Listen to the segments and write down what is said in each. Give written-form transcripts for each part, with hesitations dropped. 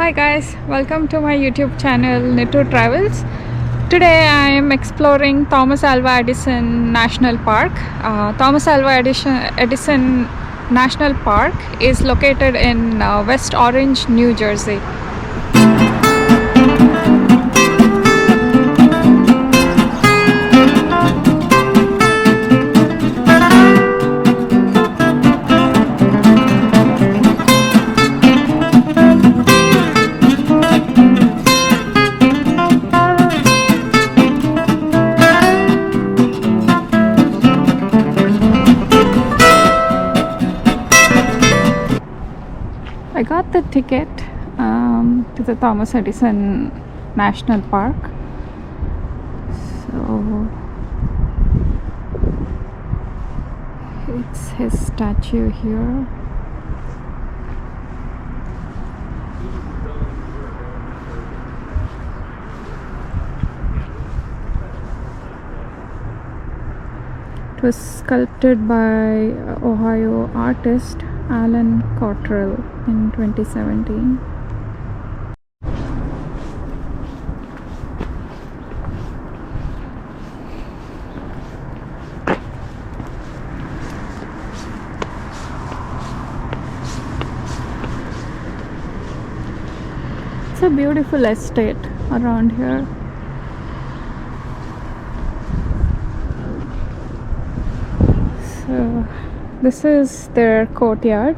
Hi guys, welcome to my YouTube channel Nittur Travels. Today I am exploring Thomas Alva Edison National Park. Thomas Alva Edison National Park is located in West Orange, New Jersey. I got the ticket to the Thomas Edison National Park. So it's his statue here. It was sculpted by Ohio artist Alan Cottrell in 2017. It's a beautiful estate around here. So this is their courtyard.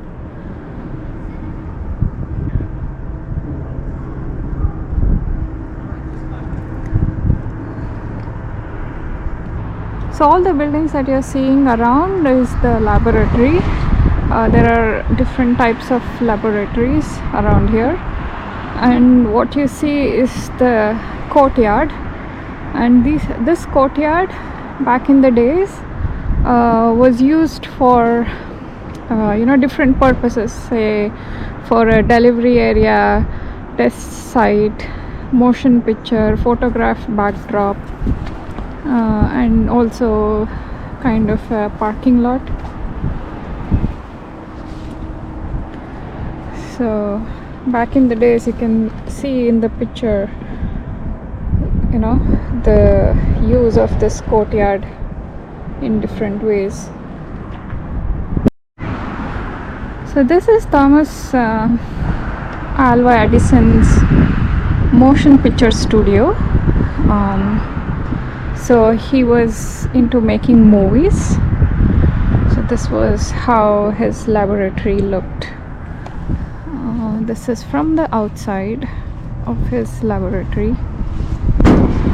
So all the buildings that you're seeing around is the laboratory. There are different types of laboratories around here, and what you see is the courtyard. And this courtyard back in the days was used for different purposes, say for a delivery area, test site, motion picture, photograph backdrop, and also kind of a parking lot. So back in the days, you can see in the picture the use of this courtyard in different ways. So this is Thomas Alva Edison's motion picture studio. So he was into making movies. So this was how his laboratory looked. This is from the outside of his laboratory.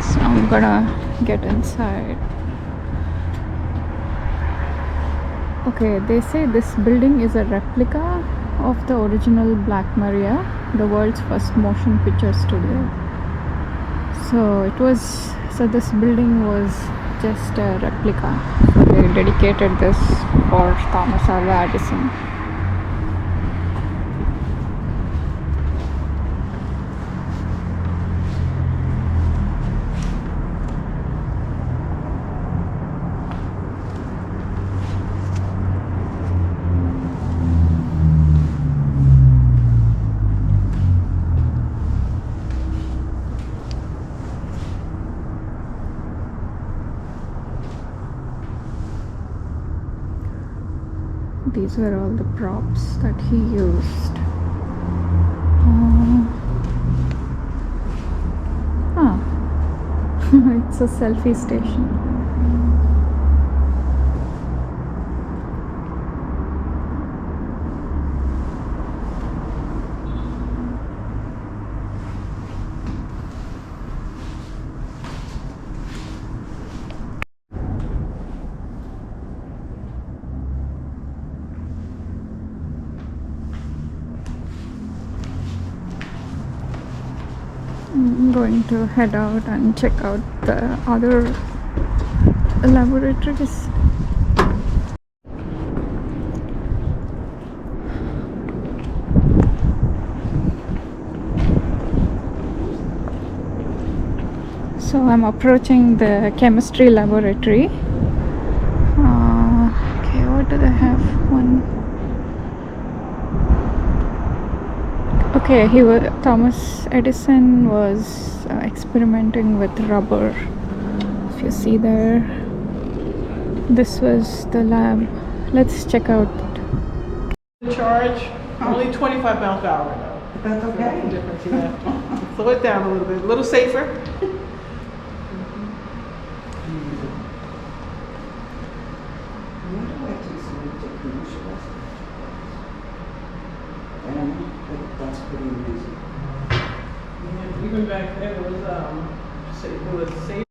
So I'm gonna get inside. Okay, they say this building is a replica of the original Black Maria, the world's first motion picture studio. So this building was just a replica. So they dedicated this for Thomas Alva Edison. These were all the props that he used. It's a selfie station. I'm going to head out and check out the other laboratories. So I'm approaching the chemistry laboratory. Okay, what do they have? Okay, Thomas Edison was experimenting with rubber. If you see there, this was the lab. Let's check out. Charge only 25 miles per hour though. That's okay. That's the difference, yeah. Slow it down a little bit, a little safer. That's pretty amazing. Yeah, even back then it was safe.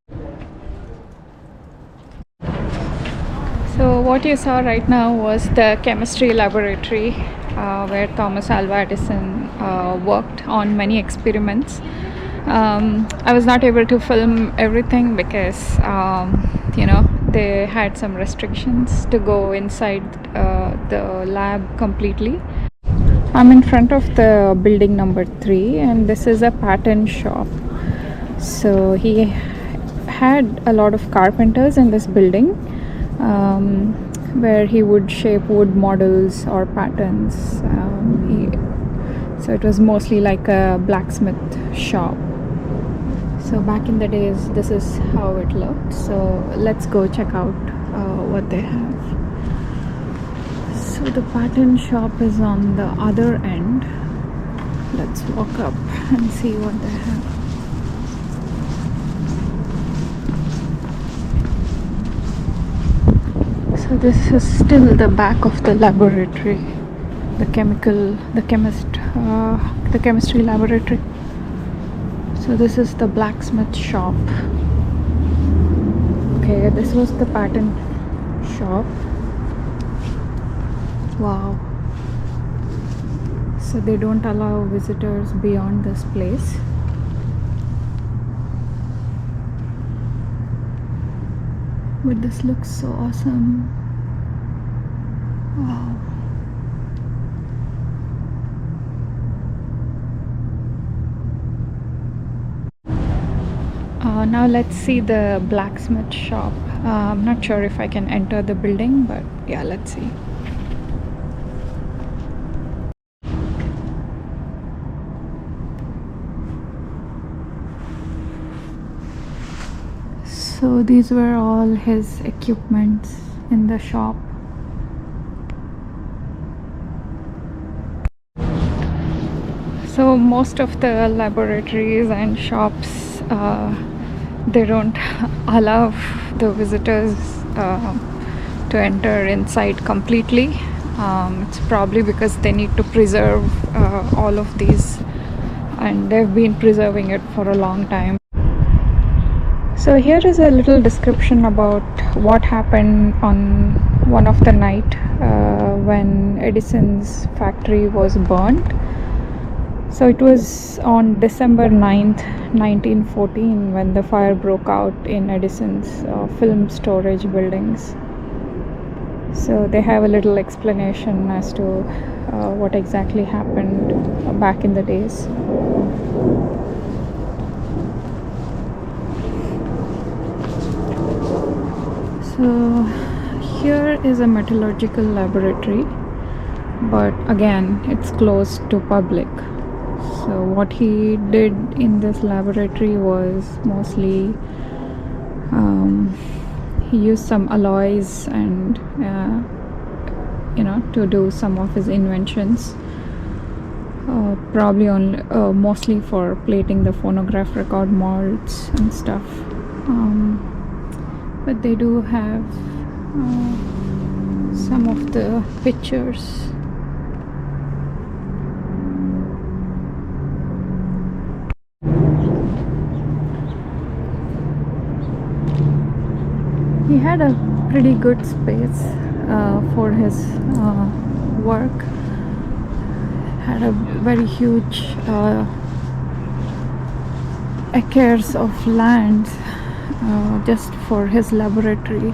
So what you saw right now was the chemistry laboratory where Thomas Alva Edison worked on many experiments. I was not able to film everything because they had some restrictions to go inside the lab completely. I'm in front of the building number 3, and this is a pattern shop. So he had a lot of carpenters in this building, where he would shape wood models or patterns. So it was mostly like a blacksmith shop. So back in the days, this is how it looked. So let's go check out what they have. So the pattern shop is on the other end. Let's walk up and see what they have. So this is still the back of the laboratory, the chemistry laboratory. So this is the blacksmith shop. Okay, this was the pattern shop. Wow. So they don't allow visitors beyond this place. But this looks so awesome. Wow. Now let's see the blacksmith shop. I'm not sure if I can enter the building, but yeah, let's see. So these were all his equipments in the shop. So most of the laboratories and shops, they don't allow the visitors to enter inside completely. It's probably because they need to preserve all of these, and they've been preserving it for a long time. So here is a little description about what happened on one of the night when Edison's factory was burnt. So it was on December 9th, 1914 when the fire broke out in Edison's film storage buildings. So they have a little explanation as to what exactly happened back in the days. So here is a metallurgical laboratory, but again it's closed to public. So what he did in this laboratory was mostly he used some alloys and to do some of his inventions, probably mostly for plating the phonograph record molds and stuff. But they do have some of the pictures. He had a pretty good space for his work. Had a very huge acres of land just for his laboratory.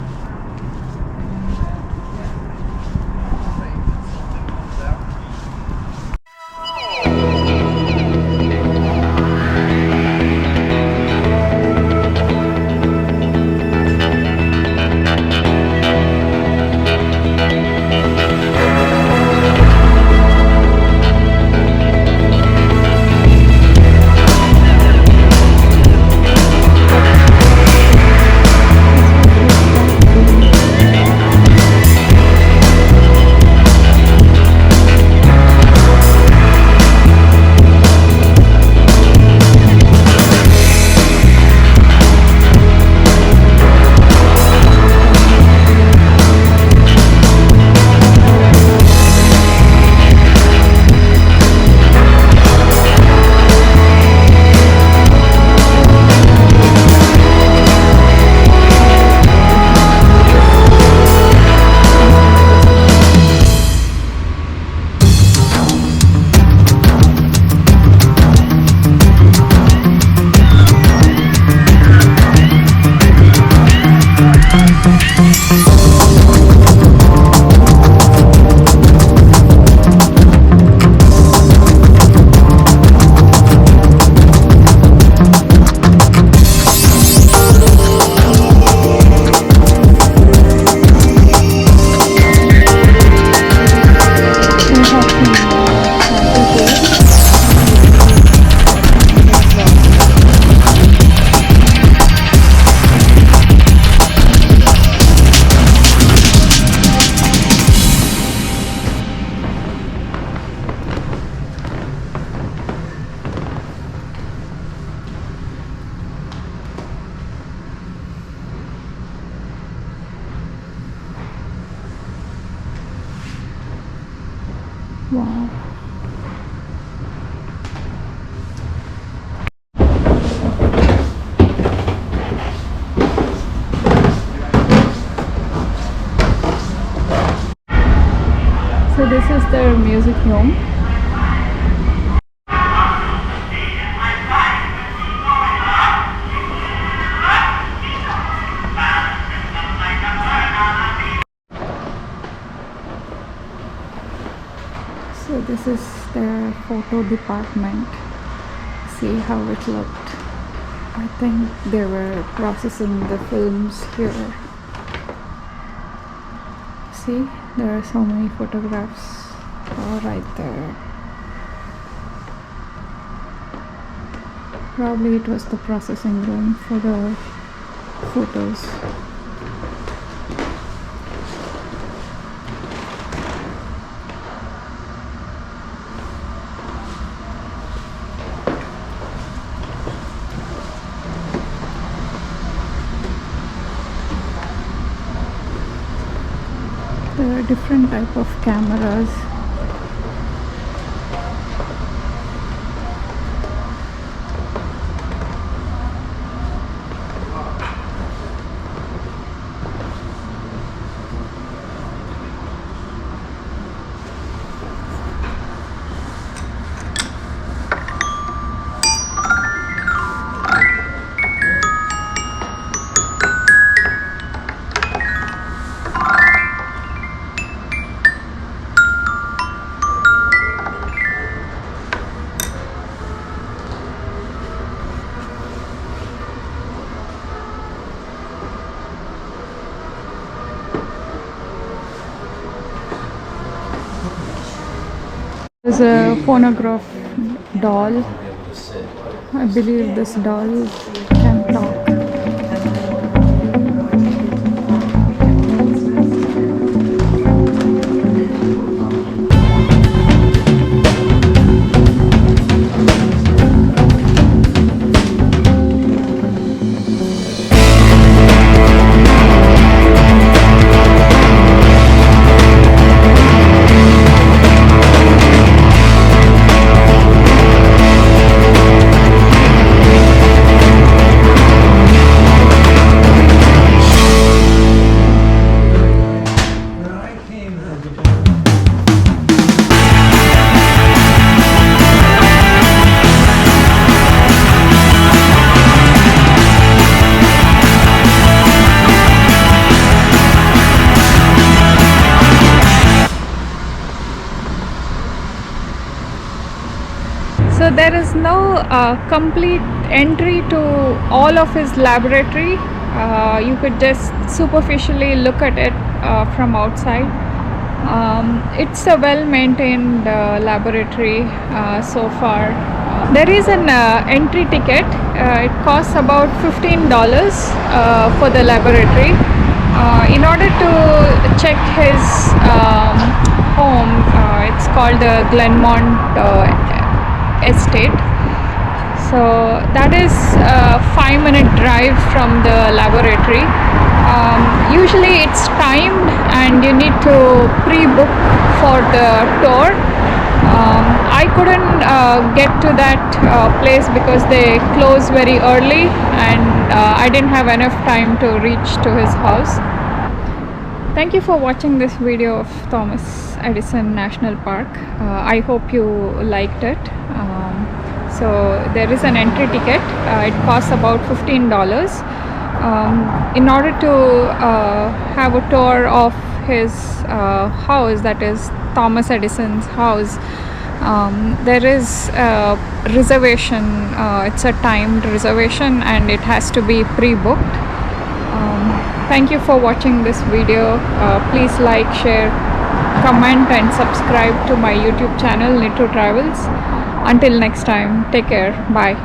Wow. So this is their music room. So this is their photo department. See how it looked. I think they were processing the films here. See, there are so many photographs all right there. Probably it was the processing room for the photos. There are different type of cameras. There's a phonograph doll. I believe this doll can talk. So there is no complete entry to all of his laboratory. You could just superficially look at it from outside. It's a well-maintained laboratory so far. There is an entry ticket. It costs about $15 for the laboratory. In order to check his home, it's called the Glenmont Estate. So that is a 5-minute drive from the laboratory. Usually it's timed and you need to pre-book for the tour. I couldn't get to that place because they close very early and I didn't have enough time to reach to his house. Thank you for watching this video of Thomas Edison National Park. I hope you liked it. So there is an entry ticket. It costs about $15. In order to have a tour of his house, that is Thomas Edison's house, there is a reservation. It's a timed reservation and it has to be pre-booked. Thank you for watching this video. Please like, share, comment and subscribe to my YouTube channel Nittur Travels. Until next time, take care. Bye.